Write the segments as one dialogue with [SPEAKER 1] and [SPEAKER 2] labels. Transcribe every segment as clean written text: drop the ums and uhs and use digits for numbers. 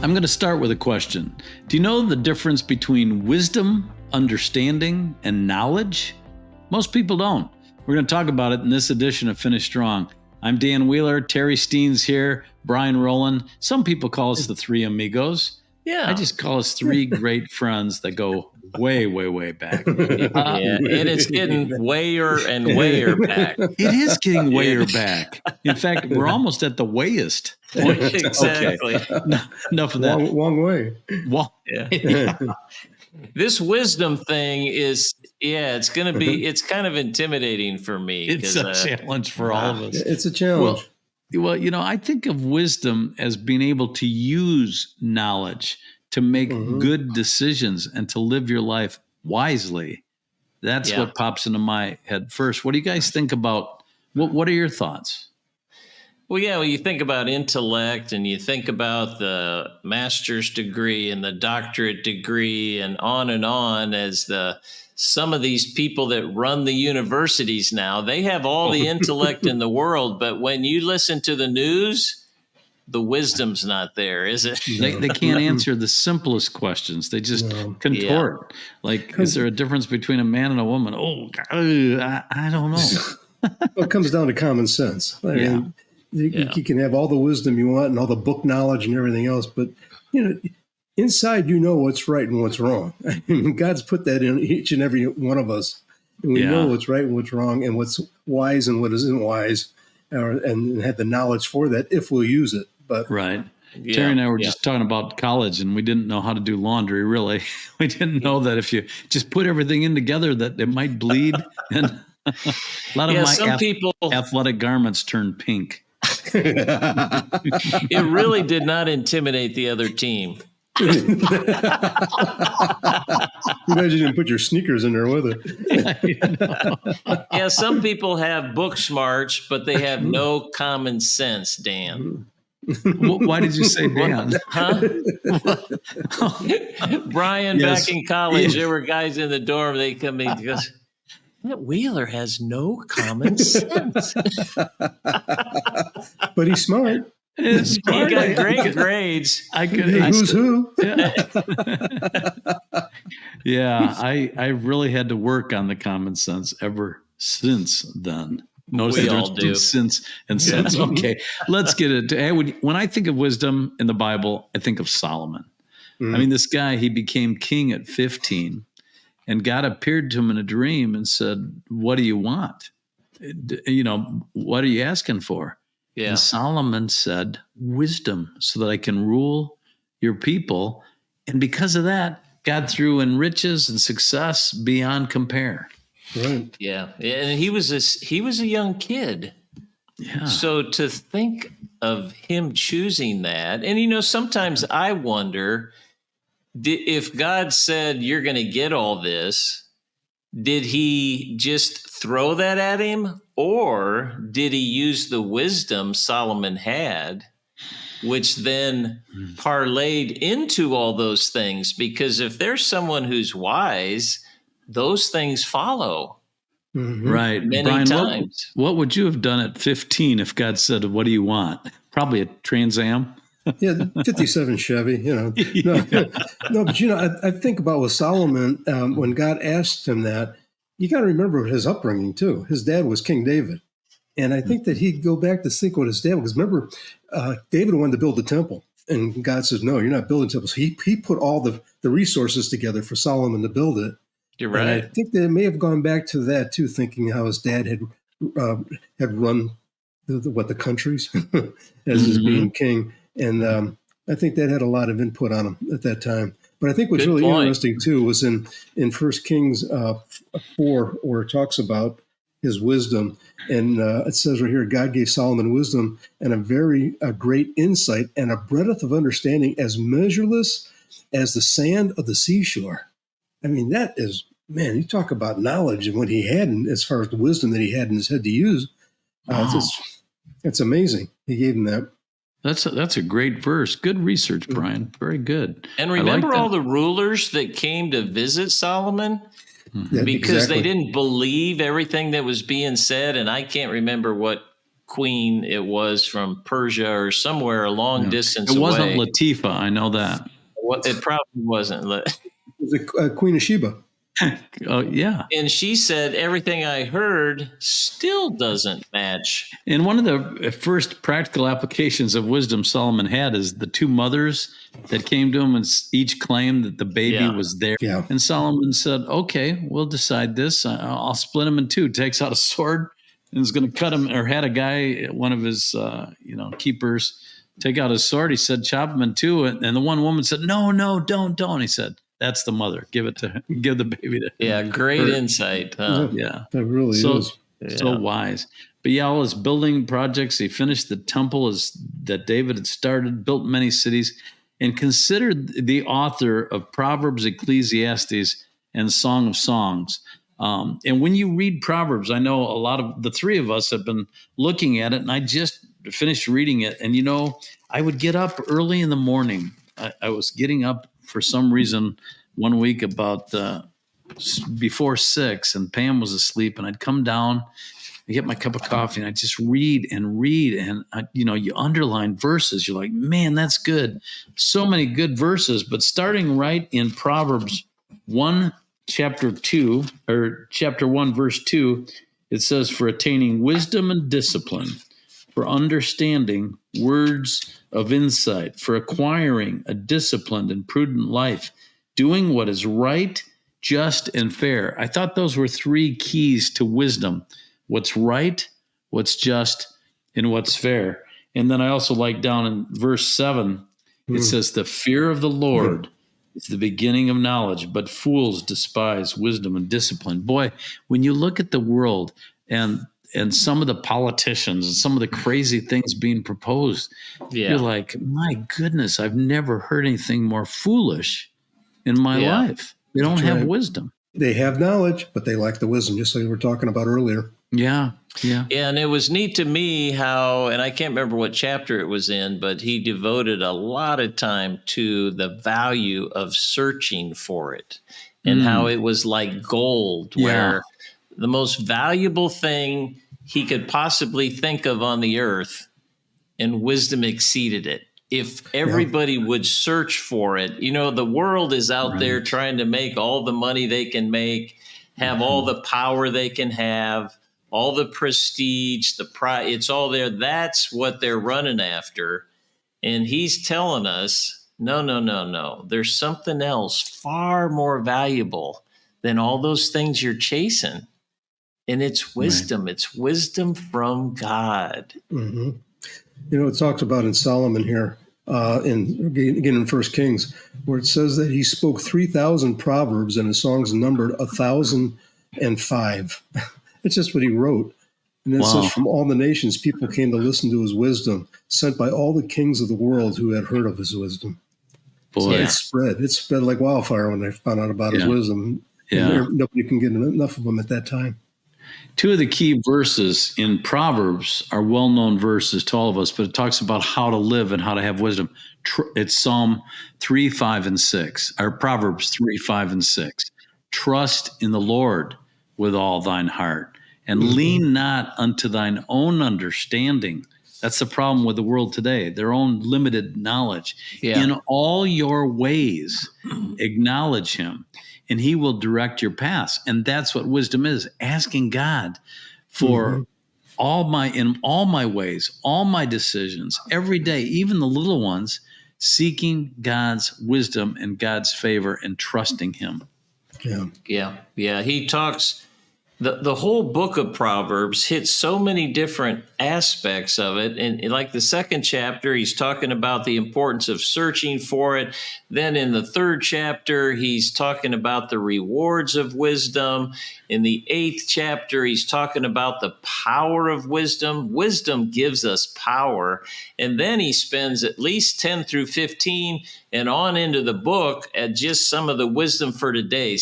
[SPEAKER 1] I'm going to start with a question. Do you know the difference between wisdom, understanding, and knowledge? Most people don't. We're going to talk about it in this edition of Finish Strong. I'm Dan Wheeler, Terry Steen's here, Brian Rowland. Some people call us the Three Amigos.
[SPEAKER 2] Yeah.
[SPEAKER 1] I just call us three great friends that go way, way, way back.
[SPEAKER 2] And it's getting wayer and wayer back.
[SPEAKER 1] It is getting wayer back. In fact, we're almost at the wayest point.
[SPEAKER 2] Exactly.
[SPEAKER 1] Okay. Enough of that.
[SPEAKER 3] Long way.
[SPEAKER 2] Yeah. This wisdom thing is, it's going to be, it's kind of intimidating for me.
[SPEAKER 1] It's a challenge for all of us.
[SPEAKER 3] It's a challenge.
[SPEAKER 1] Well, I think of wisdom as being able to use knowledge to make good decisions and to live your life wisely. That's what pops into my head first. What do you guys think about, what are your thoughts?
[SPEAKER 2] Well, you think about intellect and you think about the master's degree and the doctorate degree and on as some of these people that run the universities now, they have all the intellect in the world. But when you listen to the news, the wisdom's not there, is it?
[SPEAKER 1] They can't answer the simplest questions. They just contort. Yeah. Like, is there a difference between a man and a woman? Oh, I don't know.
[SPEAKER 3] Well, it comes down to common sense. I mean, you can have all the wisdom you want and all the book knowledge and everything else, but inside what's right and what's wrong. I mean, God's put that in each and every one of us, and we know what's right and what's wrong, and what's wise and what isn't wise, and have the knowledge for that if we'll use it. But
[SPEAKER 1] right. Terry and I were just talking about college, and we didn't know how to do laundry, really. We didn't know that if you just put everything in together that it might bleed. And a lot of my athletic garments turned pink.
[SPEAKER 2] It really did not intimidate the other team.
[SPEAKER 3] You guys didn't put your sneakers in there with it.
[SPEAKER 2] Yeah, some people have book smarts, but they have no common sense, Dan.
[SPEAKER 1] Why did you say Dan?
[SPEAKER 2] Huh? Brian, back in college, there were guys in the dorm. They come in and goes, that Wheeler has no common sense.
[SPEAKER 3] But he's smart.
[SPEAKER 2] He got great grades.
[SPEAKER 3] Who's who?
[SPEAKER 1] Yeah, I really had to work on the common sense ever since then. Notice
[SPEAKER 2] we all do.
[SPEAKER 1] Since and since. Okay, let's get it. When I think of wisdom in the Bible, I think of Solomon. I mean, this guy, he became king at 15. And God appeared to him in a dream and said, what do you want? What are you asking for? Yeah. And Solomon said, wisdom, so that I can rule your people. And because of that, God threw in riches and success beyond compare.
[SPEAKER 3] Right.
[SPEAKER 2] Yeah. And he was a young kid. Yeah. So to think of him choosing that, and sometimes I wonder, if God said, you're going to get all this, did he just throw that at him? Or did he use the wisdom Solomon had, which then parlayed into all those things? Because if there's someone who's wise, those things follow.
[SPEAKER 1] Right.
[SPEAKER 2] Many
[SPEAKER 1] Brian,
[SPEAKER 2] times.
[SPEAKER 1] What would you have done at 15 if God said, what do you want? Probably a Trans Am.
[SPEAKER 3] Yeah, 57 Chevy, No, but I think about with Solomon, when God asked him that, you got to remember his upbringing too. His dad was King David. And I think that he'd go back to think what his dad was. Remember, David wanted to build the temple. And God says, no, you're not building temples. He put all the resources together for Solomon to build it.
[SPEAKER 2] You're right.
[SPEAKER 3] And I think that it may have gone back to that too, thinking how his dad had run the countries as his being king. And I think that had a lot of input on him at that time. But I think what's really interesting, too, was in 1 Kings 4, where it talks about his wisdom. And it says right here, God gave Solomon wisdom and a great insight and a breadth of understanding as measureless as the sand of the seashore. I mean, that is, man, you talk about knowledge and what he had, and as far as the wisdom that he had in his head to use. It's amazing. He gave him that.
[SPEAKER 1] That's a great verse. Good research, Brian. Very good.
[SPEAKER 2] And remember all the rulers that came to visit Solomon? Because they didn't believe everything that was being said. And I can't remember what queen it was from Persia or somewhere a long distance away.
[SPEAKER 1] It wasn't Latifah. I know that.
[SPEAKER 2] It probably wasn't.
[SPEAKER 3] It was a Queen of Sheba.
[SPEAKER 1] Oh, yeah.
[SPEAKER 2] And she said, everything I heard still doesn't match.
[SPEAKER 1] And one of the first practical applications of wisdom Solomon had is the two mothers that came to him and each claimed that the baby was there.
[SPEAKER 3] Yeah.
[SPEAKER 1] And Solomon said, okay, we'll decide this. I'll split him in two. Takes out a sword and is going to cut him, or had a guy, one of his keepers, take out his sword. He said, chop him in two. And the one woman said, no, don't. He said, that's the mother. Give the baby to
[SPEAKER 2] Yeah, great
[SPEAKER 1] her.
[SPEAKER 2] Insight. Huh?
[SPEAKER 1] Yeah.
[SPEAKER 3] That really is.
[SPEAKER 1] So wise. But yeah, all his building projects, he finished the temple that David had started, built many cities, and considered the author of Proverbs, Ecclesiastes, and Song of Songs. And when you read Proverbs, I know a lot of the three of us have been looking at it, and I just finished reading it. And, I would get up early in the morning. I was getting up for some reason one week about before 6, and Pam was asleep, and I'd come down, I get my cup of coffee, and I just read, and you underline verses. You're like, man, that's good. So many good verses. But starting right in Proverbs 1, chapter 1, verse 2, it says, for attaining wisdom and discipline, for understanding words of insight, for acquiring a disciplined and prudent life, doing what is right, just, and fair. I thought those were three keys to wisdom: what's right, what's just, and what's fair. And then I also like down in verse 7, it says, the fear of the Lord is the beginning of knowledge, but fools despise wisdom and discipline. Boy, when you look at the world and some of the politicians and some of the crazy things being proposed, you're like, my goodness, I've never heard anything more foolish in my life. They don't have wisdom.
[SPEAKER 3] They have knowledge, but they lack the wisdom, just like we were talking about earlier.
[SPEAKER 1] Yeah.
[SPEAKER 2] And it was neat to me how, and I can't remember what chapter it was in, but he devoted a lot of time to the value of searching for it and how it was like gold, where the most valuable thing he could possibly think of on the earth, and wisdom exceeded it. If everybody would search for it, the world is out there trying to make all the money they can make, have all the power they can have, all the prestige, the pride, it's all there. That's what they're running after. And he's telling us, no. There's something else far more valuable than all those things you're chasing. And it's wisdom. Right. It's wisdom from God.
[SPEAKER 3] Mm-hmm. It talks about in Solomon here, in 1 Kings, where it says that he spoke 3,000 proverbs and his songs numbered 1,005. It's just what he wrote. And then it says, from all the nations, people came to listen to his wisdom, sent by all the kings of the world who had heard of his wisdom. Boy. So it spread like wildfire when they found out about his wisdom. Yeah. Nobody can get enough of them at that time.
[SPEAKER 1] Two of the key verses in Proverbs are well-known verses to all of us, but it talks about how to live and how to have wisdom. It's Psalm 3, 5, and 6, or Proverbs 3, 5, and 6. Trust in the Lord with all thine heart, and lean not unto thine own understanding. That's the problem with the world today, their own limited knowledge. Yeah. In all your ways, acknowledge him, and he will direct your paths. And that's what wisdom is, asking God for in all my ways, all my decisions, every day, even the little ones, seeking God's wisdom and God's favor and trusting him.
[SPEAKER 2] Yeah. He talks, the whole book of Proverbs hits so many different aspects of it. And like the second chapter, he's talking about the importance of searching for it. Then in the third chapter, he's talking about the rewards of wisdom. In the 8th chapter, he's talking about the power of wisdom. Wisdom gives us power. And then he spends at least 10 through 15 and on into the book at just some of the wisdom for today.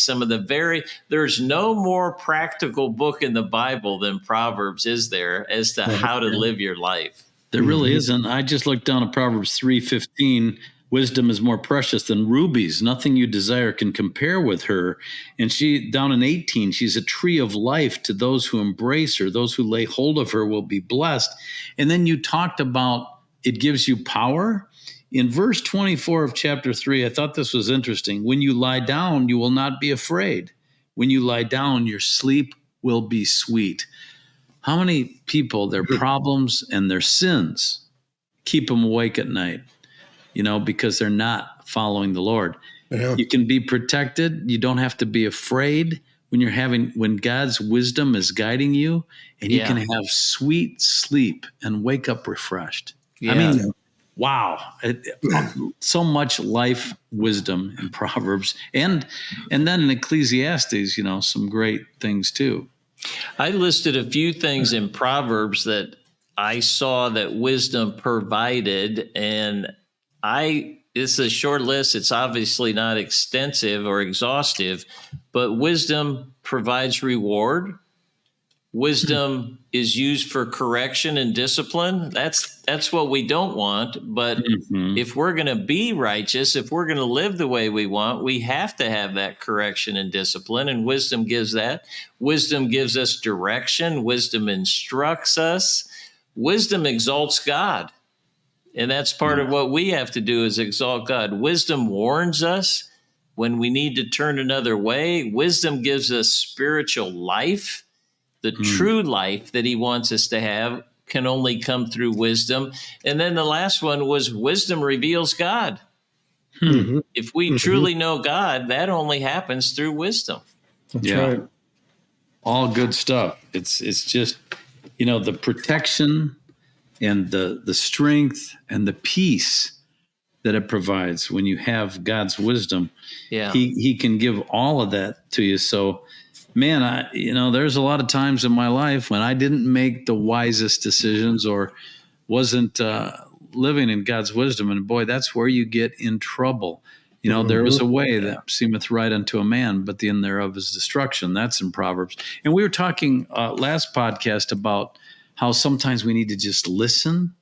[SPEAKER 2] There's no more practical book in the Bible than Proverbs, is there, as to how to live your life.
[SPEAKER 1] There really isn't. I just looked down at Proverbs 3:15, Wisdom is more precious than rubies. Nothing you desire can compare with her. And she, down in 18, she's a tree of life to those who embrace her. Those who lay hold of her will be blessed. And then you talked about it gives you power. In verse 24 of chapter 3, I thought this was interesting. When you lie down, you will not be afraid. When you lie down, your sleep will be sweet. How many people, their problems and their sins keep them awake at night? Because they're not following the Lord. Yeah. You can be protected. You don't have to be afraid when God's wisdom is guiding you, and you can have sweet sleep and wake up refreshed. Yeah. I mean, wow. So much life wisdom in Proverbs and then in Ecclesiastes, some great things too.
[SPEAKER 2] I listed a few things in Proverbs that I saw that wisdom provided, and it's a short list. It's obviously not extensive or exhaustive, but wisdom provides reward. Wisdom is used for correction and discipline. That's what we don't want. But if we're going to be righteous, if we're going to live the way we want, we have to have that correction and discipline. And wisdom gives that. Wisdom gives us direction. Wisdom instructs us. Wisdom exalts God. And that's part of what we have to do is exalt God. Wisdom warns us when we need to turn another way. Wisdom gives us spiritual life. The true life that he wants us to have can only come through wisdom. And then the last one was wisdom reveals God. If we truly know God, that only happens through wisdom.
[SPEAKER 3] That's right.
[SPEAKER 1] All good stuff. It's just, the protection and the strength and the peace that it provides when you have God's wisdom. Yeah. He can give all of that to you. So, man, there's a lot of times in my life when I didn't make the wisest decisions or wasn't living in God's wisdom. And boy, that's where you get in trouble. There is a way that seemeth right unto a man, but the end thereof is destruction. That's in Proverbs. And we were talking last podcast about how sometimes we need to just listen.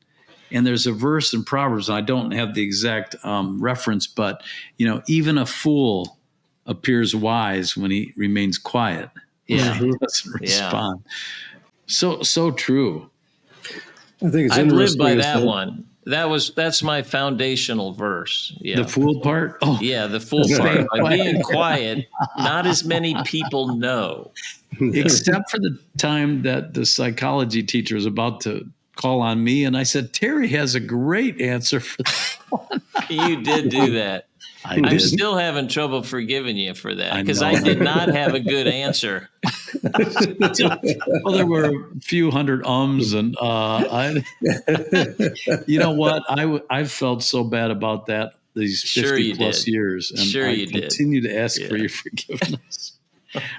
[SPEAKER 1] And there's a verse in Proverbs, and I don't have the exact reference, but, even a fool appears wise when he remains quiet. Yeah. He doesn't respond. So true.
[SPEAKER 3] I think it's
[SPEAKER 2] I've lived
[SPEAKER 3] interesting
[SPEAKER 2] by that one. That's my foundational verse. Yeah.
[SPEAKER 1] The fool part? Oh.
[SPEAKER 2] Yeah, the fool part. By being quiet, not as many people know.
[SPEAKER 1] Except for the time that the psychology teacher was about to call on me, and I said, Terry has a great answer for that one.
[SPEAKER 2] You did do that. I'm still having trouble forgiving you for that because I did not have a good answer.
[SPEAKER 1] Well, there were a few hundred ums, and you know what? I've felt so bad about that these 50 plus years, and I continue to ask for your forgiveness.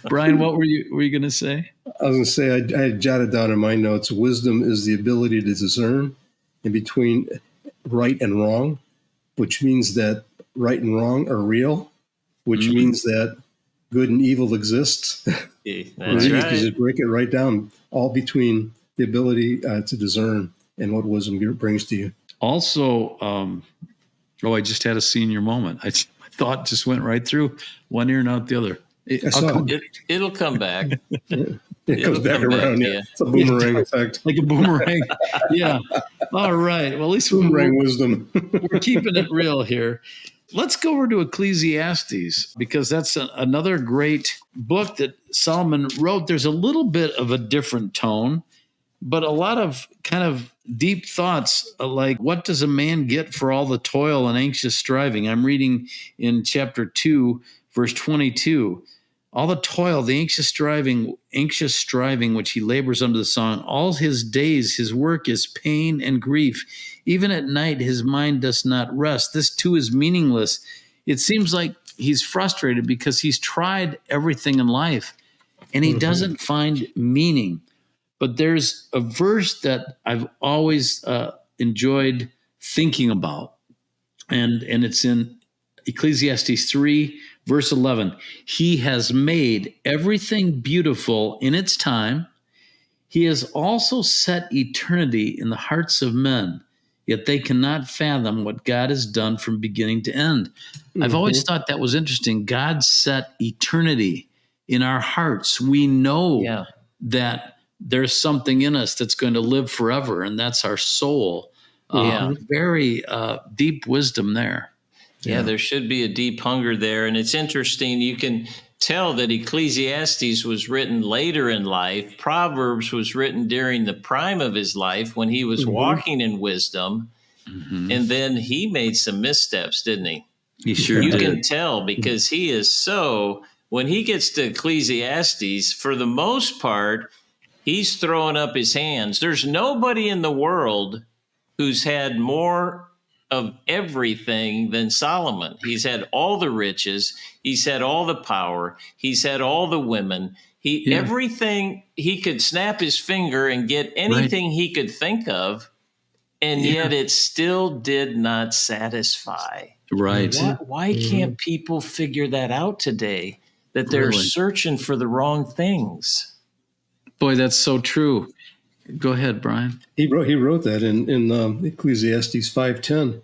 [SPEAKER 1] Brian, what were you going to say?
[SPEAKER 3] I was going to say I had jotted down in my notes: wisdom is the ability to discern in between right and wrong, which means that right and wrong are real, which means that good and evil exists.
[SPEAKER 2] That's
[SPEAKER 3] right. You can just break it right down, all between the ability to discern and what wisdom brings to you.
[SPEAKER 1] Also, I just had a senior moment. My thought just went right through one ear and out the other.
[SPEAKER 2] It'll come back.
[SPEAKER 3] It comes back around. Yeah. It's a boomerang effect.
[SPEAKER 1] Like a boomerang. Yeah. All right. Well, at least
[SPEAKER 3] boomerang wisdom.
[SPEAKER 1] We're keeping it real here. Let's go over to Ecclesiastes because that's another great book that Solomon wrote. There's a little bit of a different tone, but a lot of kind of deep thoughts like, what does a man get for all the toil and anxious striving? I'm reading in chapter 2, verse 22. All the toil, the anxious striving, which he labors under the sun, all his days, his work is pain and grief. Even at night, his mind does not rest. This too is meaningless. It seems like he's frustrated because he's tried everything in life and he doesn't find meaning. But there's a verse that I've always enjoyed thinking about, and it's in Ecclesiastes 3, verse 11. He has made everything beautiful in its time. He has also set eternity in the hearts of men. yet they cannot fathom what God has done from beginning to end. I've always thought that was interesting. God set eternity in our hearts. We know that there's something in us that's going to live forever, and that's our soul. Very deep wisdom there.
[SPEAKER 2] Yeah, there should be a deep hunger there. And it's interesting. You can tell that Ecclesiastes was written later in life. Proverbs was written during the prime of his life when he was walking in wisdom. And then he made some missteps, didn't he?
[SPEAKER 1] He sure did.
[SPEAKER 2] You can tell because he is so, when he gets to Ecclesiastes, for the most part, he's throwing up his hands. There's nobody in the world who's had more of everything than Solomon. He's had all the riches. He's had all the power. He's had all the women. Everything, he could snap his finger and get anything he could think of, and yet it still did not satisfy.
[SPEAKER 1] Right.
[SPEAKER 2] Why can't people figure that out today, that they're searching for the wrong things?
[SPEAKER 1] Boy, that's so true. Go ahead, Brian.
[SPEAKER 3] He wrote that in Ecclesiastes 5:10,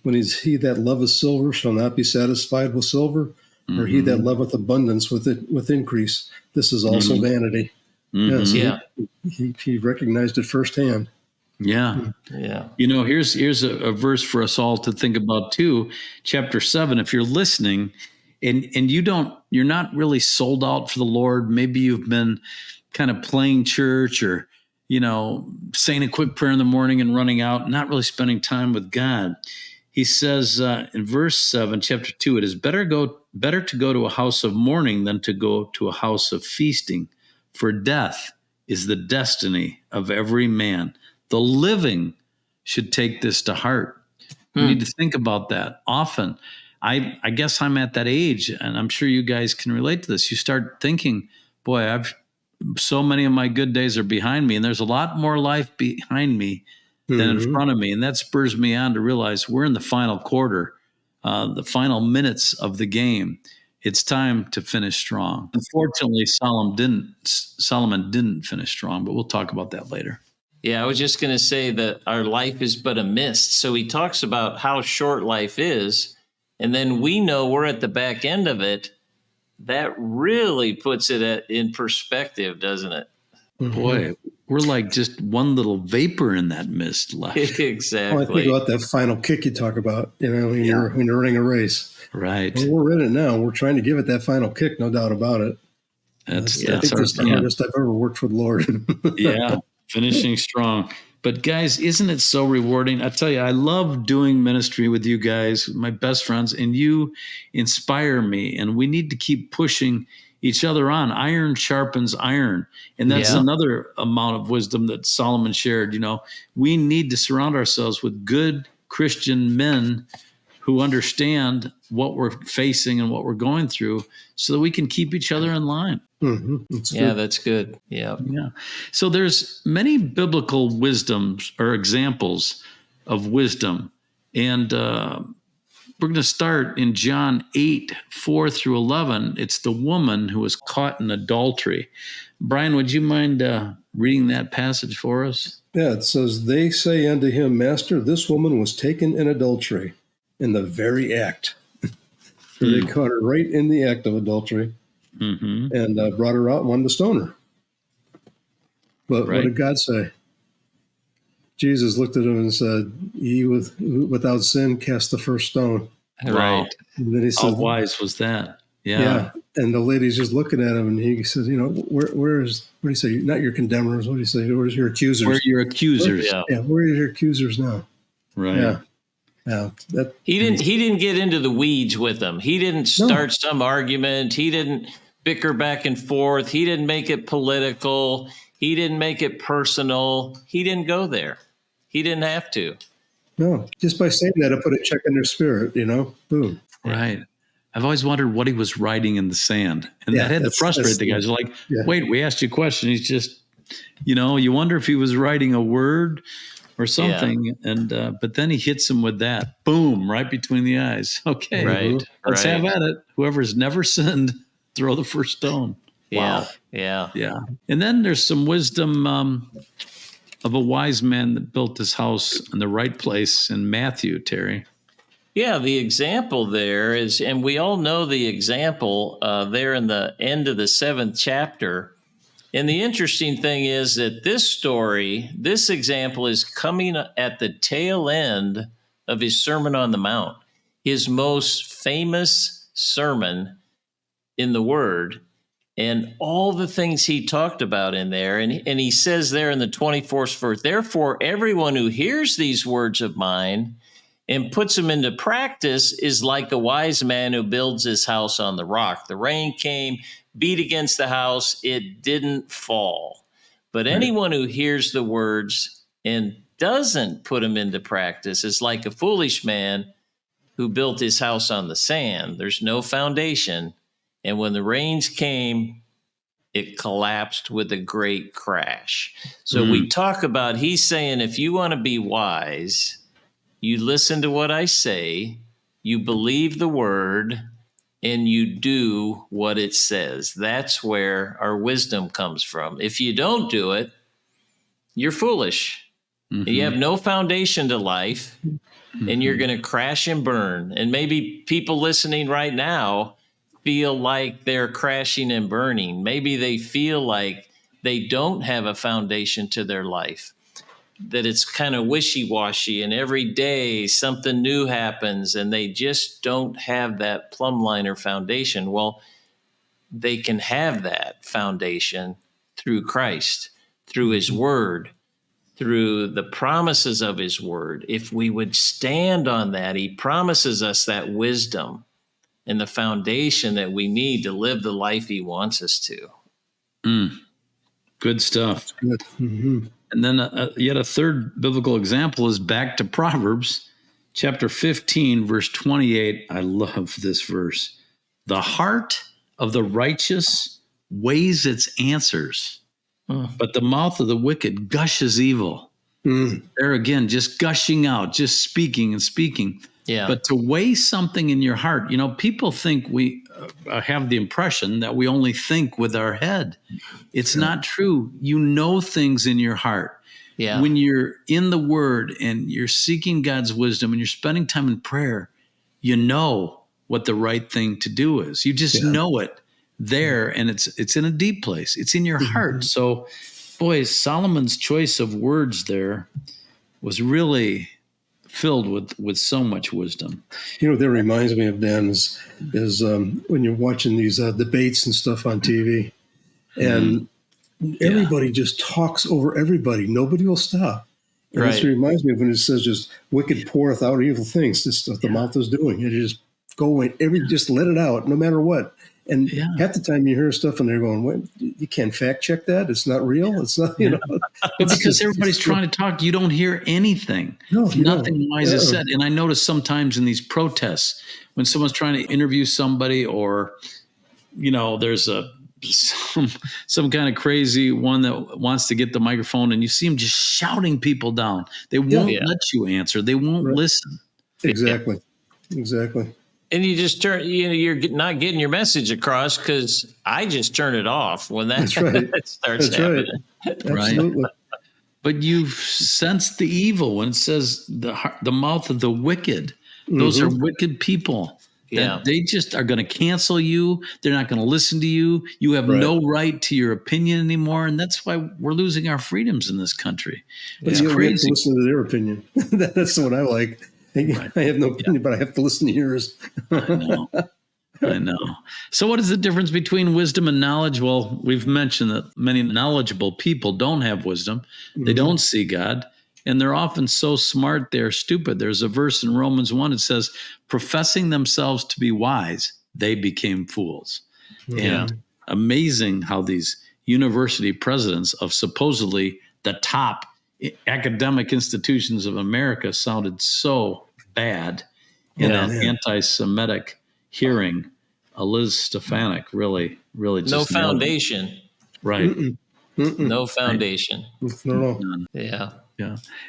[SPEAKER 3] when he that loveth silver shall not be satisfied with silver, or he that loveth abundance with increase. This is also vanity. He recognized it firsthand.
[SPEAKER 1] Yeah. You know, here's a verse for us all to think about too. Chapter 7. If you're listening, and you're not really sold out for the Lord. Maybe you've been kind of playing church, or saying a quick prayer in the morning and running out, not really spending time with God. He says in verse 7, chapter 2, it is better to go to a house of mourning than to go to a house of feasting, for death is the destiny of every man. The living should take this to heart. We need to think about that often. I guess I'm at that age, and I'm sure you guys can relate to this. You start thinking, boy, so many of my good days are behind me, and there's a lot more life behind me than in front of me. And that spurs me on to realize we're in the final quarter, the final minutes of the game. It's time to finish strong. Unfortunately, Solomon didn't finish strong, but we'll talk about that later.
[SPEAKER 2] Yeah, I was just going to say that our life is but a mist. So he talks about how short life is, and then we know we're at the back end of it. That really puts it in perspective, doesn't it?
[SPEAKER 1] Boy, we're like just one little vapor in that mist left.
[SPEAKER 2] Exactly.
[SPEAKER 3] Well, I think about that final kick you talk about, when you're running a race.
[SPEAKER 1] Right.
[SPEAKER 3] Well, we're in it now. We're trying to give it that final kick, no doubt about it.
[SPEAKER 1] That's
[SPEAKER 3] the hardest I've ever worked for the Lord.
[SPEAKER 1] Finishing strong. But guys, isn't it so rewarding? I tell you, I love doing ministry with you guys, my best friends, and you inspire me. And we need to keep pushing each other on. Iron sharpens iron. And that's another amount of wisdom that Solomon shared. We need to surround ourselves with good Christian men who understand what we're facing and what we're going through, so that we can keep each other in line.
[SPEAKER 2] That's good. Yeah.
[SPEAKER 1] So there's many biblical wisdoms or examples of wisdom. And we're going to start in John 8:4-11. It's the woman who was caught in adultery. Brian, would you mind reading that passage for us?
[SPEAKER 3] Yeah, it says, they say unto him, Master, this woman was taken in adultery, in the very act. So they caught her right in the act of adultery. And brought her out and wanted to stone her. But what did God say? Jesus looked at him and said, "Ye without sin cast the first stone."
[SPEAKER 2] Right.
[SPEAKER 3] And then he said,
[SPEAKER 1] how wise was that?
[SPEAKER 3] Yeah. And the lady's just looking at him, and he says, where's, what do you say? Not your condemners. What do you say? Where's your accusers?
[SPEAKER 1] Where are your accusers?
[SPEAKER 3] Where are your accusers now?
[SPEAKER 1] Right.
[SPEAKER 3] Yeah.
[SPEAKER 2] He didn't get into the weeds with them. He didn't start some argument. He didn't bicker back and forth. He didn't make it political. He didn't make it personal. He didn't go there. He didn't have to.
[SPEAKER 3] No, just by saying that, I put a check in their spirit, boom.
[SPEAKER 1] Right. I've always wondered what he was writing in the sand. And that had to frustrate the guys. Like, wait, we asked you a question. He's just, you wonder if he was writing a word or something. Yeah. And but then he hits him with that, boom, right between the eyes. Okay, let's have at it. Whoever's never sinned, throw the first stone.
[SPEAKER 2] Wow.
[SPEAKER 1] Yeah. And then there's some wisdom of a wise man that built his house in the right place in Matthew, Terry?
[SPEAKER 2] Yeah, the example there is, and we all know the example there in the end of the 7th chapter. And the interesting thing is that this story, this example is coming at the tail end of his Sermon on the Mount, his most famous sermon in the Word, and all the things he talked about in there. And he says there in the 24th verse, therefore, everyone who hears these words of mine and puts them into practice is like a wise man who builds his house on the rock. The rain came, beat against the house, it didn't fall. But anyone who hears the words and doesn't put them into practice is like a foolish man who built his house on the sand. There's no foundation. And when the rains came, it collapsed with a great crash. So we talk about, he's saying, if you want to be wise, you listen to what I say, you believe the word, and you do what it says. That's where our wisdom comes from. If you don't do it, you're foolish. You have no foundation to life, and you're going to crash and burn. And maybe people listening right now feel like they're crashing and burning. Maybe they feel like they don't have a foundation to their life, that it's kind of wishy-washy, and every day something new happens and they just don't have that plumb line or foundation. Well, they can have that foundation through Christ, through his word, through the promises of his word. If we would stand on that, he promises us that wisdom and the foundation that we need to live the life he wants us to.
[SPEAKER 1] Good stuff.
[SPEAKER 3] Good. Mm-hmm.
[SPEAKER 1] And then yet a third biblical example is back to Proverbs chapter 15, verse 28. I love this verse. The heart of the righteous weighs its answers, but the mouth of the wicked gushes evil. There again, just gushing out, just speaking and speaking.
[SPEAKER 2] Yeah.
[SPEAKER 1] But to weigh something in your heart, people think we have the impression that we only think with our head. It's not true. You know things in your heart.
[SPEAKER 2] Yeah.
[SPEAKER 1] When you're in the Word and you're seeking God's wisdom and you're spending time in prayer, you know what the right thing to do is. You just know it there, and it's in a deep place. It's in your heart. So, boy, Solomon's choice of words there was really filled with so much wisdom.
[SPEAKER 3] That reminds me of, Dan, is when you're watching these debates and stuff on TV, and everybody just talks over everybody. Nobody will stop. And this reminds me of when it says, just wicked poureth out evil things. This is what the mouth is doing. It just go away. Just let it out, no matter what. And half the time you hear stuff and they're going, "What? You can't fact check that. It's not real. It's not,
[SPEAKER 1] But because everybody's trying to talk, you don't hear anything. Nothing wise is said. And I notice sometimes in these protests, when someone's trying to interview somebody, or, there's some kind of crazy one that wants to get the microphone, and you see them just shouting people down. They won't let you answer. They won't listen.
[SPEAKER 3] Exactly.
[SPEAKER 2] And you just turn, you're not getting your message across, because I just turn it off when that starts happening.
[SPEAKER 3] Absolutely.
[SPEAKER 1] But you sense the evil when it says the mouth of the wicked. Those are wicked people. They just are going to cancel you. They're not going to listen to you. You have no right to your opinion anymore. And that's why we're losing our freedoms in this country.
[SPEAKER 3] But you have to listen to their opinion. That's what I like. I have no opinion, but I have to listen to yours.
[SPEAKER 1] I know. So what is the difference between wisdom and knowledge? Well, we've mentioned that many knowledgeable people don't have wisdom. They don't see God, and they're often so smart they're stupid. There's a verse in Romans 1, it says, professing themselves to be wise, they became fools. And amazing how these university presidents of supposedly the top academic institutions of America sounded so bad in an anti-Semitic hearing. Liz Stefanik really just
[SPEAKER 2] no foundation.
[SPEAKER 1] Right.
[SPEAKER 2] No foundation.
[SPEAKER 3] No.
[SPEAKER 2] Yeah.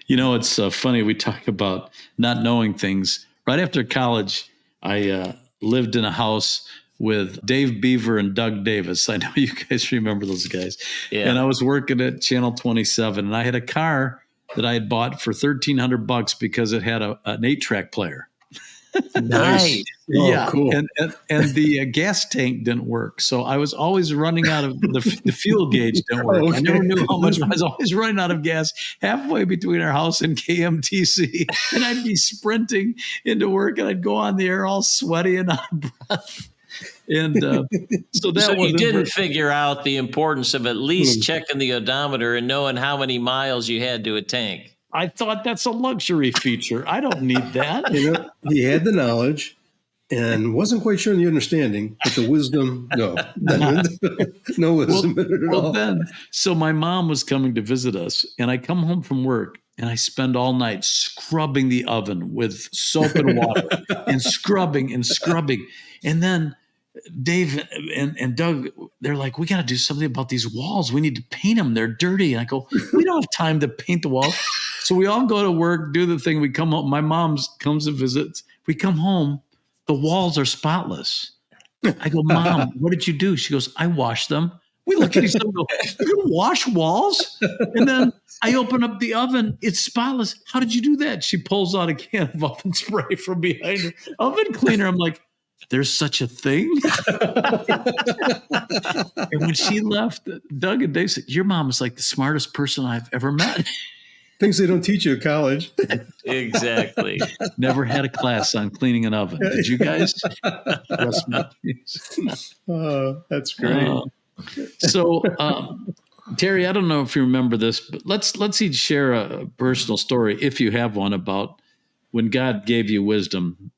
[SPEAKER 1] It's funny. We talk about not knowing things. Right after college, I lived in a house with Dave Beaver and Doug Davis. I know you guys remember those guys.
[SPEAKER 2] Yeah.
[SPEAKER 1] And I was working at Channel 27, and I had a car that I had bought for $1,300 because it had an 8-track player.
[SPEAKER 2] Nice.
[SPEAKER 1] Yeah,
[SPEAKER 3] cool.
[SPEAKER 1] And the gas tank didn't work, so I was always running out of the fuel gauge didn't work.
[SPEAKER 3] Okay.
[SPEAKER 1] I never knew how much. I was always running out of gas halfway between our house and KMTC, and I'd be sprinting into work, and I'd go on the air all sweaty and out of breath. And so
[SPEAKER 2] you didn't figure out the importance of at least checking the odometer and knowing how many miles you had to a tank.
[SPEAKER 1] I thought that's a luxury feature. I don't need that.
[SPEAKER 3] He had the knowledge and wasn't quite sure in the understanding, but the wisdom, no wisdom at all.
[SPEAKER 1] So my mom was coming to visit us, and I come home from work, and I spend all night scrubbing the oven with soap and water and scrubbing. And then Dave and Doug, they're like, we got to do something about these walls. We need to paint them. They're dirty. And I go, we don't have time to paint the walls. So we all go to work, do the thing. We come home. My mom comes to visit. We come home. The walls are spotless. I go, Mom, what did you do? She goes, I washed them. We look at each other and go, you wash walls? And then I open up the oven. It's spotless. How did you do that? She pulls out a can of oven spray from behind her. Oven cleaner. I'm like, there's such a thing? And when she left, Doug and Dave said, your mom is like the smartest person I've ever met.
[SPEAKER 3] Things they don't teach you at college.
[SPEAKER 2] Exactly.
[SPEAKER 1] Never had a class on cleaning an oven. Did you guys?
[SPEAKER 3] That's great.
[SPEAKER 1] So, Terry, I don't know if you remember this, but let's each share a personal story, if you have one, about when God gave you wisdom.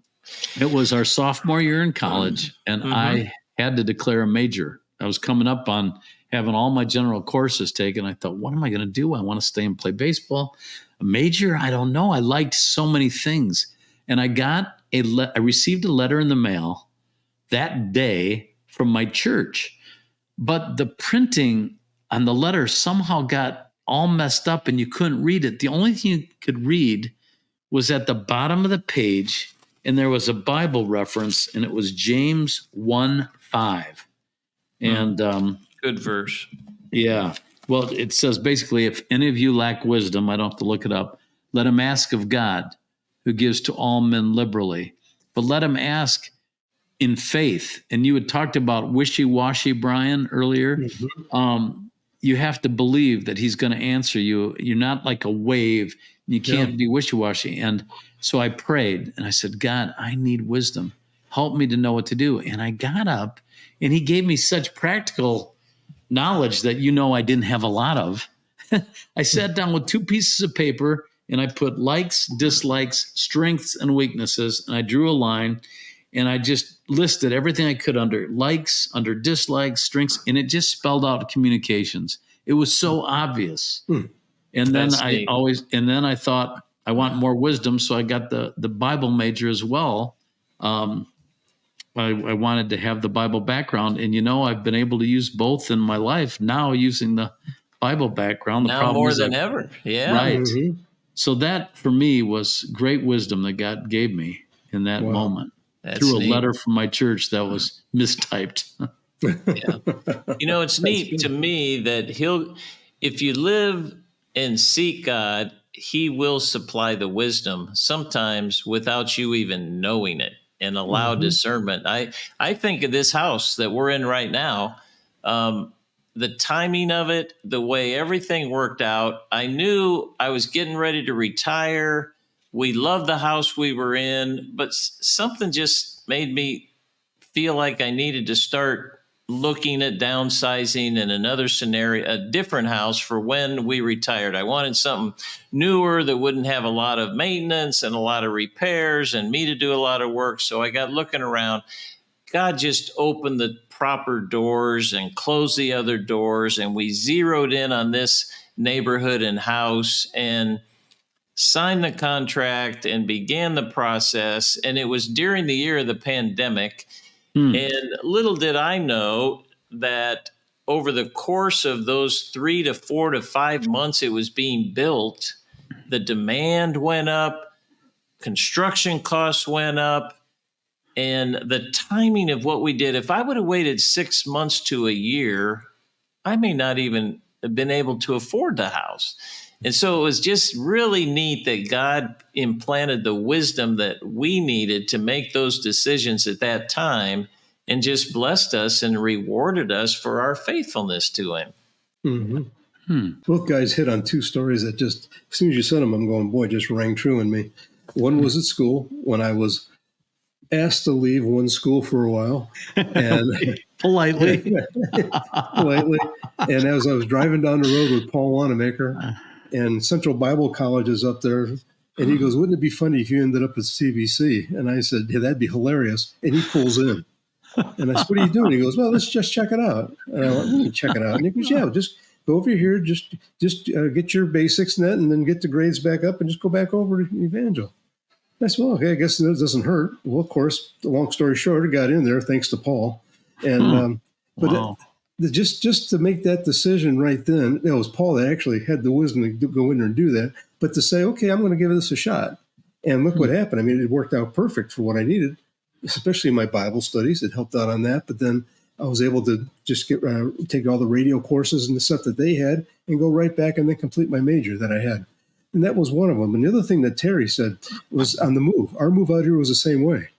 [SPEAKER 1] It was our sophomore year in college, and I had to declare a major. I was coming up on having all my general courses taken. I thought, what am I going to do? I want to stay and play baseball. A major? I don't know. I liked so many things. And I got I received a letter in the mail that day from my church. But the printing on the letter somehow got all messed up and you couldn't read it. The only thing you could read was at the bottom of the page, and there was a Bible reference, and it was James 1:5. And
[SPEAKER 2] good verse.
[SPEAKER 1] Yeah. Well, it says basically, if any of you lack wisdom, I don't have to look it up, let him ask of God, who gives to all men liberally. But let him ask in faith. And you had talked about wishy-washy, Brian, earlier. You have to believe that he's going to answer you. You're not like a wave. You can't be wishy-washy. And so I prayed and I said, God, I need wisdom. Help me to know what to do. And I got up and he gave me such practical knowledge that I didn't have a lot of. I sat down with 2 pieces of paper and I put likes, dislikes, strengths, and weaknesses. And I drew a line and I just listed everything I could under likes, under dislikes, strengths, and it just spelled out communications. It was so obvious. And then I thought I want more wisdom. So I got the Bible major as well. I wanted to have the Bible background, and I've been able to use both in my life now using the Bible background.
[SPEAKER 2] Now more than ever. Yeah.
[SPEAKER 1] Right. So that for me was great wisdom that God gave me in that moment.
[SPEAKER 2] That's
[SPEAKER 1] through
[SPEAKER 2] neat.
[SPEAKER 1] A letter from my church that was mistyped.
[SPEAKER 2] Yeah. It's neat to me that if you live and seek God, he will supply the wisdom sometimes without you even knowing it, and allow discernment. I think of this house that we're in right now, the timing of it, the way everything worked out. I knew I was getting ready to retire. We loved the house we were in, but something just made me feel like I needed to start looking at downsizing in another scenario, a different house for when we retired. I wanted something newer that wouldn't have a lot of maintenance and a lot of repairs and me to do a lot of work. So I got looking around. God just opened the proper doors and closed the other doors. And we zeroed in on this neighborhood and house and signed the contract and began the process. And it was during the year of the pandemic. And little did I know that over the course of those 3 to 4 to 5 months it was being built, the demand went up, construction costs went up, And the timing of what we did, if I would have waited 6 months to a year, I may not even have been able to afford the house. And so it was just really neat that God implanted the wisdom that we needed to make those decisions at that time, and just blessed us and rewarded us for our faithfulness to him.
[SPEAKER 3] Mm-hmm. Both guys hit on two stories that just, as soon as you said them, I'm going, boy, just rang true in me. One was at school when I was asked to leave one school for a while, and
[SPEAKER 1] politely.
[SPEAKER 3] And as I was driving down the road with Paul Wanamaker, and Central Bible College is up there, and he goes, "Wouldn't it be funny if you ended up at CBC?" And I said, "Yeah, that'd be hilarious." And he pulls in, and I said, "What are you doing?" He goes, "Well, let's just check it out." And I went, "What do you mean check it out?" And he goes, "Yeah, just go over here, just get your basics net, and then get the grades back up, and just go back over to Evangel." I said, "Well, okay, I guess that doesn't hurt." Well, of course, long story short, I got in there thanks to Paul. And but just to make that decision right then, it was Paul that actually had the wisdom to go in there and do that. But to say, "Okay, I'm going to give this a shot," and look what happened. I mean, it worked out perfect for what I needed, especially in my Bible studies. It helped out on that. But then I was able to just take all the radio courses and the stuff that they had, and go right back and then complete my major that I had. And that was one of them. And the other thing that Terry said was on the move. Our move out here was the same way.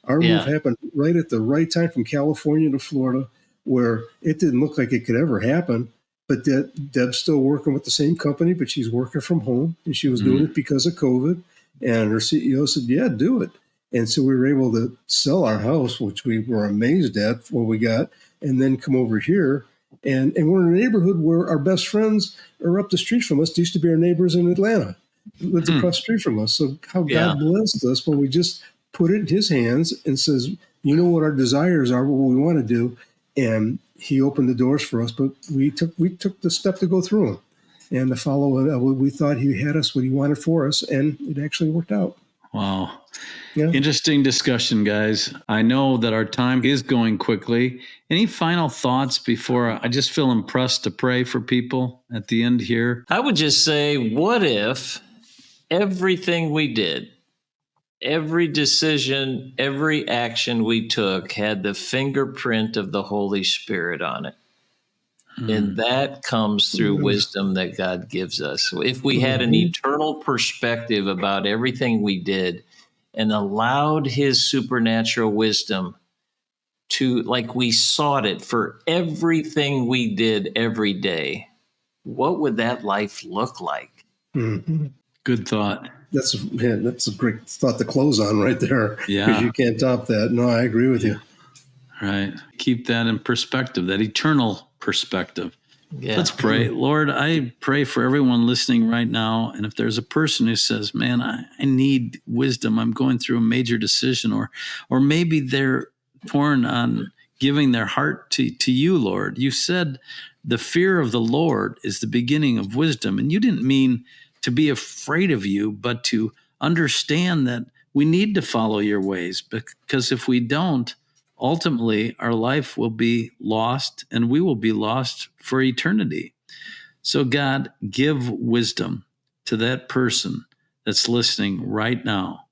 [SPEAKER 3] Our move happened right at the right time from California to Florida, where it didn't look like it could ever happen. But Deb's still working with the same company, but she's working from home, and she was doing it because of COVID. And her CEO said, "Yeah, do it." And so we were able to sell our house, which we were amazed at what we got, and then come over here. And we're in a neighborhood where our best friends are up the street from us. They used to be our neighbors in Atlanta, lived across the street from us. So how God blessed us when we just put it in his hands and says, "You know what our desires are, what we want to do." And he opened the doors for us, but we took the step to go through them and to follow what we thought he had us, what he wanted for us. And it actually worked out.
[SPEAKER 1] Wow. Yeah. Interesting discussion, guys. I know that our time is going quickly. Any final thoughts before I just feel impressed to pray for people at the end here?
[SPEAKER 2] I would just say, what if everything we did, every decision, every action we took had the fingerprint of the Holy Spirit on it? And that comes through wisdom that God gives us. So if we had an eternal perspective about everything we did and allowed his supernatural wisdom to, like we sought it for everything we did every day, what would that life look like?
[SPEAKER 3] Mm-hmm.
[SPEAKER 1] Good thought.
[SPEAKER 3] That's a great thought to close on right there.
[SPEAKER 1] Yeah.
[SPEAKER 3] Because you can't top that. No, I agree with you.
[SPEAKER 1] Right. Keep that in perspective, that eternal perspective.
[SPEAKER 2] Yeah.
[SPEAKER 1] Let's pray. Lord, I pray for everyone listening right now. And if there's a person who says, "Man, I need wisdom. I'm going through a major decision," or maybe they're torn on giving their heart to you, Lord. You said the fear of the Lord is the beginning of wisdom. And you didn't mean to be afraid of you, but to understand that we need to follow your ways, because if we don't, ultimately our life will be lost and we will be lost for eternity. So God, give wisdom to that person that's listening right now.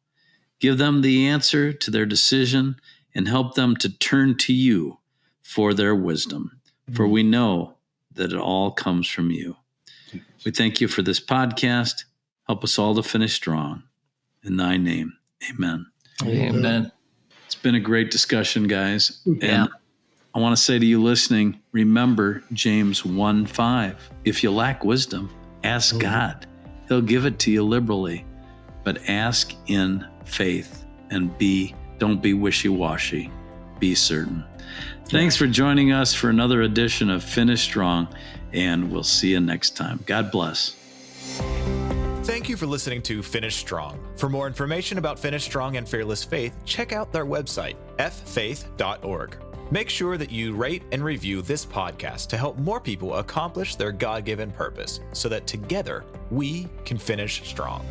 [SPEAKER 1] Give them the answer to their decision and help them to turn to you for their wisdom. For we know that it all comes from you. We thank you for this podcast. Help us all to finish strong. In thy name, amen.
[SPEAKER 2] Amen.
[SPEAKER 1] It's been a great discussion, guys.
[SPEAKER 2] Yeah.
[SPEAKER 1] And I want to say to you listening, remember James 1:5. If you lack wisdom, ask God. He'll give it to you liberally. But ask in faith and don't be wishy-washy. Be certain. Thanks for joining us for another edition of Finish Strong, and we'll see you next time. God bless.
[SPEAKER 4] Thank you for listening to Finish Strong. For more information about Finish Strong and Fearless Faith, check out their website, ffaith.org. Make sure that you rate and review this podcast to help more people accomplish their God-given purpose so that together we can finish strong.